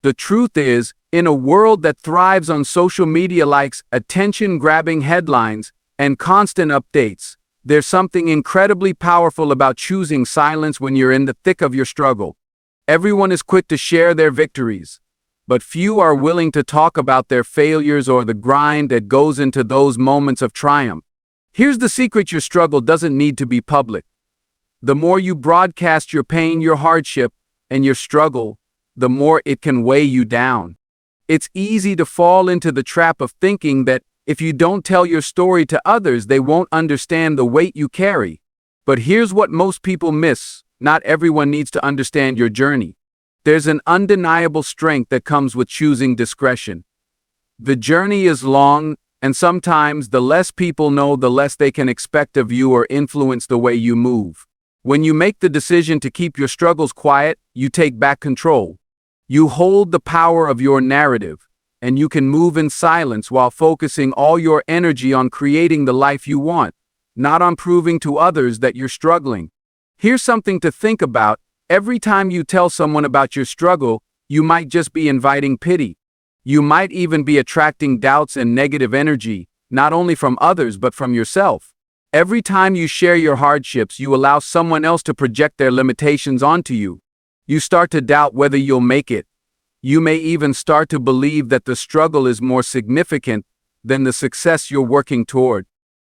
The truth is, in a world that thrives on social media likes, attention-grabbing headlines, and constant updates, there's something incredibly powerful about choosing silence when you're in the thick of your struggle. Everyone is quick to share their victories, but few are willing to talk about their failures or the grind that goes into those moments of triumph. Here's the secret: your struggle doesn't need to be public. The more you broadcast your pain, your hardship, and your struggle, the more it can weigh you down. It's easy to fall into the trap of thinking that if you don't tell your story to others, they won't understand the weight you carry. But here's what most people miss: not everyone needs to understand your journey. There's an undeniable strength that comes with choosing discretion. The journey is long, and sometimes the less people know, the less they can expect of you or influence the way you move. When you make the decision to keep your struggles quiet, you take back control. You hold the power of your narrative, and you can move in silence while focusing all your energy on creating the life you want, not on proving to others that you're struggling. Here's something to think about: every time you tell someone about your struggle, you might just be inviting pity. You might even be attracting doubts and negative energy, not only from others but from yourself. Every time you share your hardships, you allow someone else to project their limitations onto you. You start to doubt whether you'll make it. You may even start to believe that the struggle is more significant than the success you're working toward.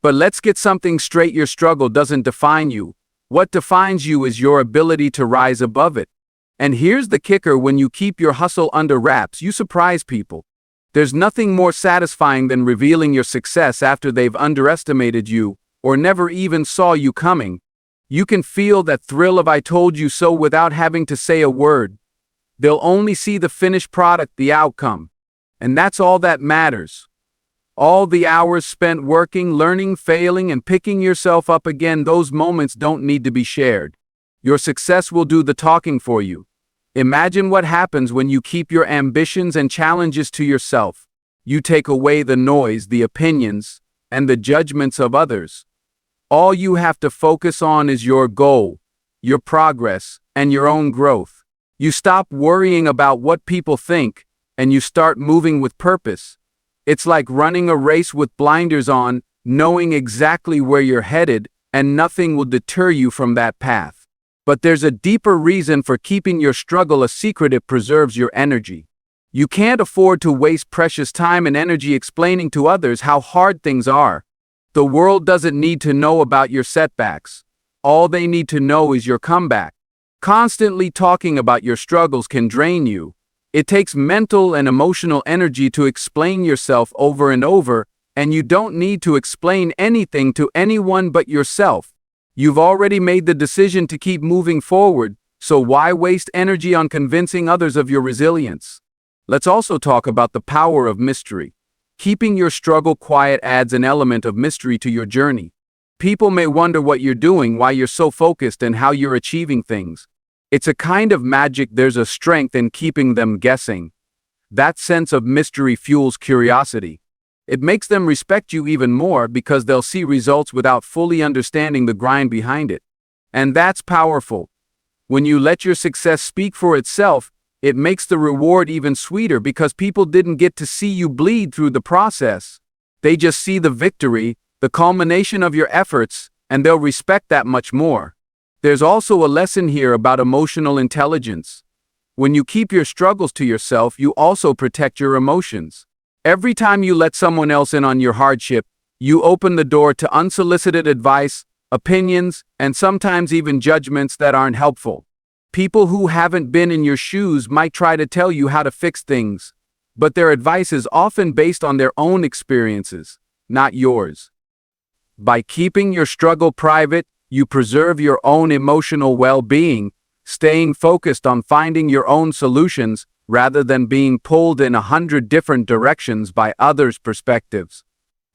But let's get something straight: your struggle doesn't define you. What defines you is your ability to rise above it. And here's the kicker: when you keep your hustle under wraps, you surprise people. There's nothing more satisfying than revealing your success after they've underestimated you or never even saw you coming. You can feel that thrill of "I told you so" without having to say a word. They'll only see the finished product, the outcome. And that's all that matters. All the hours spent working, learning, failing, and picking yourself up again, those moments don't need to be shared. Your success will do the talking for you. Imagine what happens when you keep your ambitions and challenges to yourself. You take away the noise, the opinions, and the judgments of others. All you have to focus on is your goal, your progress, and your own growth. You stop worrying about what people think, and you start moving with purpose. It's like running a race with blinders on, knowing exactly where you're headed, and nothing will deter you from that path. But there's a deeper reason for keeping your struggle a secret: it preserves your energy. You can't afford to waste precious time and energy explaining to others how hard things are. The world doesn't need to know about your setbacks. All they need to know is your comeback. Constantly talking about your struggles can drain you. It takes mental and emotional energy to explain yourself over and over, and you don't need to explain anything to anyone but yourself. You've already made the decision to keep moving forward, so why waste energy on convincing others of your resilience? Let's also talk about the power of mystery. Keeping your struggle quiet adds an element of mystery to your journey. People may wonder what you're doing, why you're so focused, and how you're achieving things. It's a kind of magic. There's a strength in keeping them guessing. That sense of mystery fuels curiosity. It makes them respect you even more because they'll see results without fully understanding the grind behind it. And that's powerful. When you let your success speak for itself, it makes the reward even sweeter because people didn't get to see you bleed through the process. They just see the victory, the culmination of your efforts, and they'll respect that much more. There's also a lesson here about emotional intelligence. When you keep your struggles to yourself, you also protect your emotions. Every time you let someone else in on your hardship, you open the door to unsolicited advice, opinions, and sometimes even judgments that aren't helpful. People who haven't been in your shoes might try to tell you how to fix things, but their advice is often based on their own experiences, not yours. By keeping your struggle private, you preserve your own emotional well-being, staying focused on finding your own solutions rather than being pulled in 100 different directions by others' perspectives.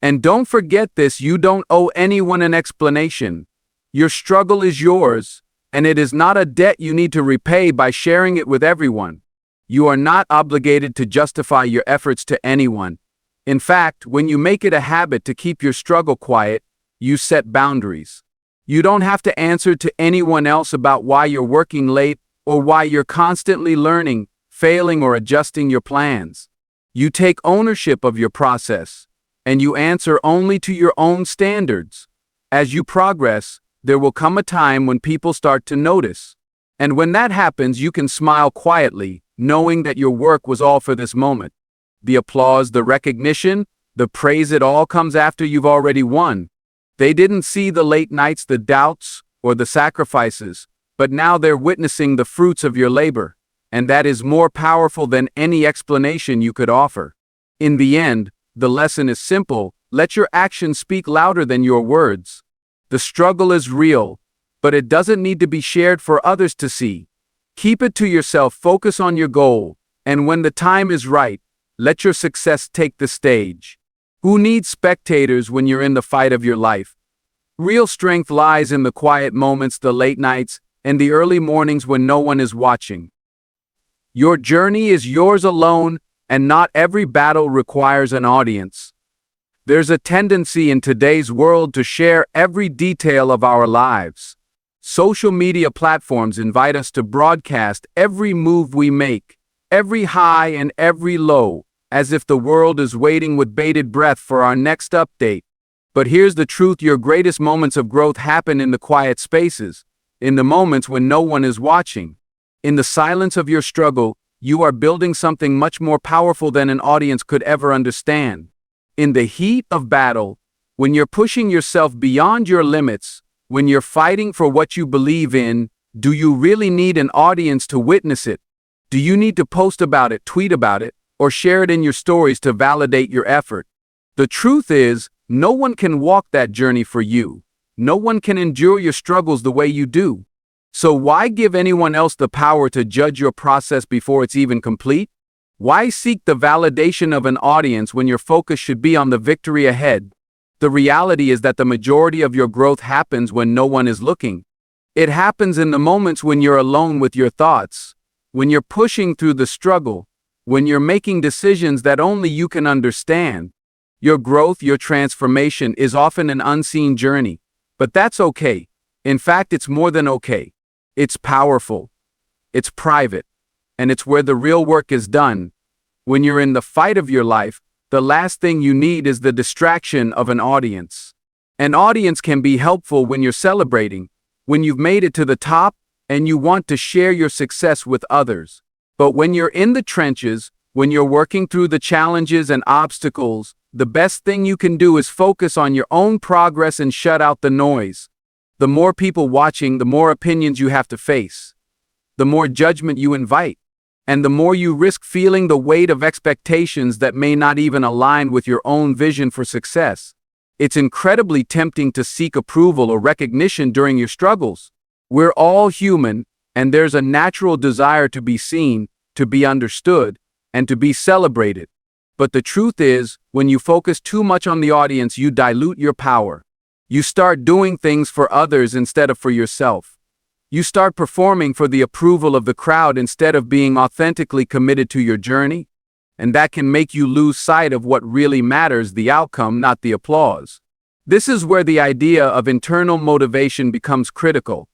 And don't forget this: you don't owe anyone an explanation. Your struggle is yours, and it is not a debt you need to repay by sharing it with everyone. You are not obligated to justify your efforts to anyone. In fact, when you make it a habit to keep your struggle quiet, you set boundaries. You don't have to answer to anyone else about why you're working late or why you're constantly learning, failing, or adjusting your plans. You take ownership of your process, and you answer only to your own standards. As you progress, there will come a time when people start to notice. And when that happens, you can smile quietly, knowing that your work was all for this moment. The applause, the recognition, the praise, it all comes after you've already won. They didn't see the late nights, the doubts, or the sacrifices, but now they're witnessing the fruits of your labor, and that is more powerful than any explanation you could offer. In the end, the lesson is simple: let your actions speak louder than your words. The struggle is real, but it doesn't need to be shared for others to see. Keep it to yourself, focus on your goal, and when the time is right, let your success take the stage. Who needs spectators when you're in the fight of your life? Real strength lies in the quiet moments, the late nights, and the early mornings when no one is watching. Your journey is yours alone, and not every battle requires an audience. There's a tendency in today's world to share every detail of our lives. Social media platforms invite us to broadcast every move we make, every high and every low, as if the world is waiting with bated breath for our next update. But here's the truth: your greatest moments of growth happen in the quiet spaces, in the moments when no one is watching. In the silence of your struggle, you are building something much more powerful than an audience could ever understand. In the heat of battle, when you're pushing yourself beyond your limits, when you're fighting for what you believe in, do you really need an audience to witness it? Do you need to post about it, tweet about it, or share it in your stories to validate your effort? The truth is, no one can walk that journey for you. No one can endure your struggles the way you do. So why give anyone else the power to judge your process before it's even complete? Why seek the validation of an audience when your focus should be on the victory ahead? The reality is that the majority of your growth happens when no one is looking. It happens in the moments when you're alone with your thoughts, when you're pushing through the struggle, when you're making decisions that only you can understand. Your growth, your transformation is often an unseen journey, but that's okay. In fact, it's more than okay. It's powerful, it's private, and it's where the real work is done. When you're in the fight of your life, the last thing you need is the distraction of an audience. An audience can be helpful when you're celebrating, when you've made it to the top, and you want to share your success with others. But when you're in the trenches, when you're working through the challenges and obstacles, the best thing you can do is focus on your own progress and shut out the noise. The more people watching, the more opinions you have to face, the more judgment you invite, and the more you risk feeling the weight of expectations that may not even align with your own vision for success. It's incredibly tempting to seek approval or recognition during your struggles. We're all human, and there's a natural desire to be seen, to be understood, and to be celebrated. But the truth is, when you focus too much on the audience, you dilute your power. You start doing things for others instead of for yourself. You start performing for the approval of the crowd instead of being authentically committed to your journey. And that can make you lose sight of what really matters: the outcome, not the applause. This is where the idea of internal motivation becomes critical.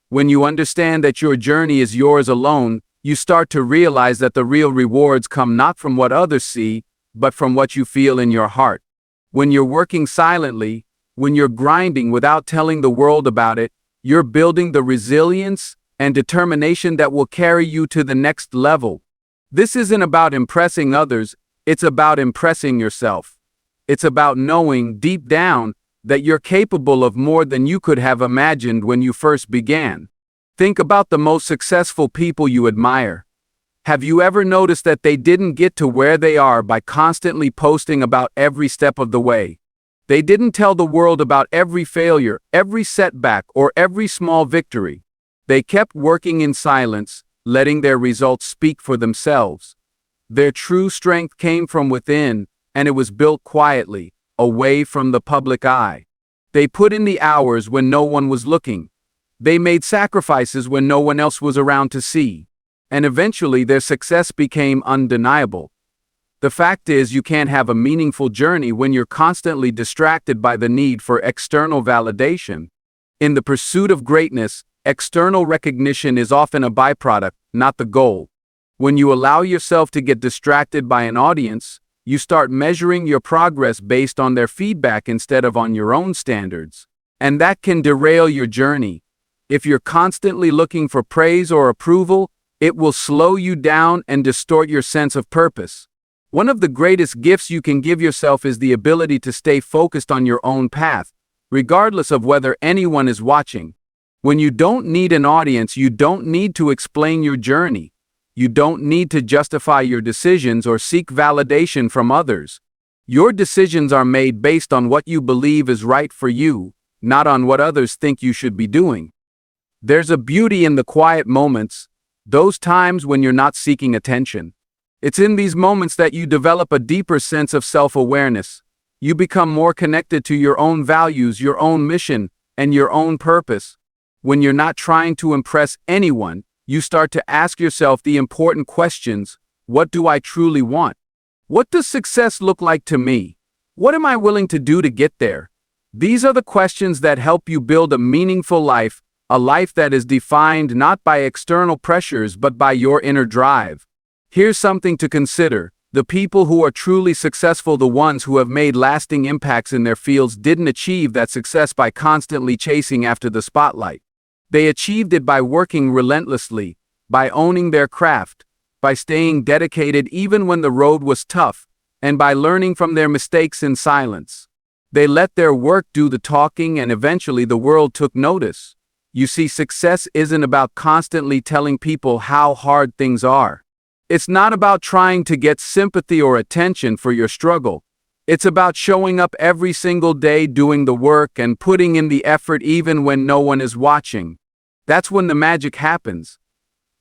When you understand that your journey is yours alone, you start to realize that the real rewards come not from what others see, but from what you feel in your heart. When you're working silently, when you're grinding without telling the world about it, you're building the resilience and determination that will carry you to the next level. This isn't about impressing others, it's about impressing yourself. It's about knowing deep down that you're capable of more than you could have imagined when you first began. Think about the most successful people you admire. Have you ever noticed that they didn't get to where they are by constantly posting about every step of the way? They didn't tell the world about every failure, every setback, or every small victory. They kept working in silence, letting their results speak for themselves. Their true strength came from within, and it was built quietly, away from the public eye. They put in the hours when no one was looking. They made sacrifices when no one else was around to see. And eventually their success became undeniable. The fact is, you can't have a meaningful journey when you're constantly distracted by the need for external validation. In the pursuit of greatness, external recognition is often a byproduct, not the goal. When you allow yourself to get distracted by an audience, you start measuring your progress based on their feedback instead of on your own standards. And that can derail your journey. If you're constantly looking for praise or approval, it will slow you down and distort your sense of purpose. One of the greatest gifts you can give yourself is the ability to stay focused on your own path, regardless of whether anyone is watching. When you don't need an audience, you don't need to explain your journey. You don't need to justify your decisions or seek validation from others. Your decisions are made based on what you believe is right for you, not on what others think you should be doing. There's a beauty in the quiet moments, those times when you're not seeking attention. It's in these moments that you develop a deeper sense of self-awareness. You become more connected to your own values, your own mission, and your own purpose. When you're not trying to impress anyone, you start to ask yourself the important questions. What do I truly want? What does success look like to me? What am I willing to do to get there? These are the questions that help you build a meaningful life, a life that is defined not by external pressures but by your inner drive. Here's something to consider. The people who are truly successful, the ones who have made lasting impacts in their fields, didn't achieve that success by constantly chasing after the spotlight. They achieved it by working relentlessly, by owning their craft, by staying dedicated even when the road was tough, and by learning from their mistakes in silence. They let their work do the talking, and eventually the world took notice. You see, success isn't about constantly telling people how hard things are. It's not about trying to get sympathy or attention for your struggle. It's about showing up every single day, doing the work, and putting in the effort even when no one is watching. That's when the magic happens.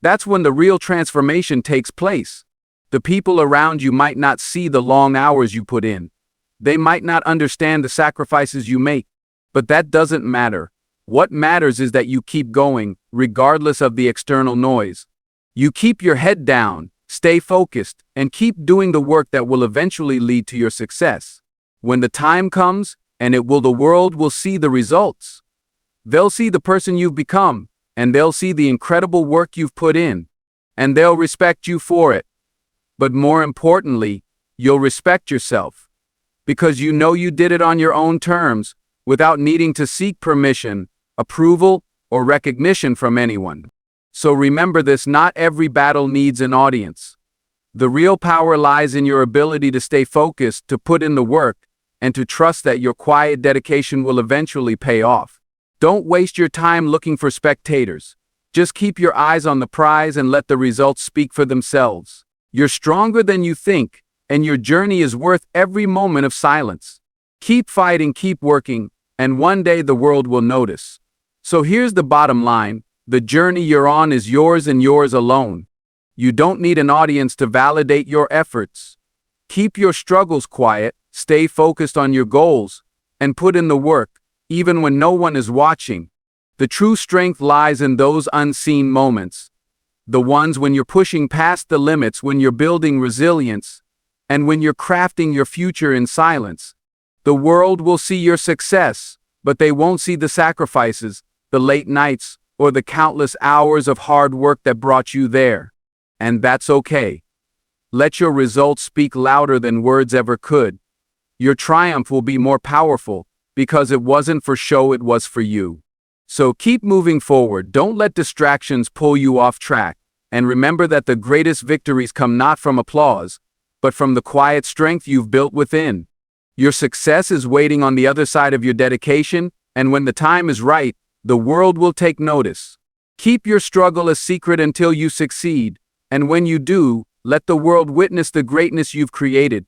That's when the real transformation takes place. The people around you might not see the long hours you put in. They might not understand the sacrifices you make, but that doesn't matter. What matters is that you keep going, regardless of the external noise. You keep your head down, stay focused, and keep doing the work that will eventually lead to your success. When the time comes, and the world will see the results. They'll see the person you've become, and they'll see the incredible work you've put in, and they'll respect you for it. But more importantly, you'll respect yourself, because you know you did it on your own terms, without needing to seek permission, approval, or recognition from anyone. So remember this: not every battle needs an audience. The real power lies in your ability to stay focused, to put in the work, and to trust that your quiet dedication will eventually pay off. Don't waste your time looking for spectators. Just keep your eyes on the prize and let the results speak for themselves. You're stronger than you think, and your journey is worth every moment of silence. Keep fighting, keep working, and one day the world will notice. So here's the bottom line: the journey you're on is yours and yours alone. You don't need an audience to validate your efforts. Keep your struggles quiet, stay focused on your goals, and put in the work, even when no one is watching. The true strength lies in those unseen moments. The ones when you're pushing past the limits, when you're building resilience, and when you're crafting your future in silence. The world will see your success, but they won't see the sacrifices, the late nights, or the countless hours of hard work that brought you there. And that's okay. Let your results speak louder than words ever could. Your triumph will be more powerful, because it wasn't for show, it was for you. So keep moving forward, don't let distractions pull you off track, and remember that the greatest victories come not from applause, but from the quiet strength you've built within. Your success is waiting on the other side of your dedication, and when the time is right, the world will take notice. Keep your struggle a secret until you succeed, and when you do, let the world witness the greatness you've created.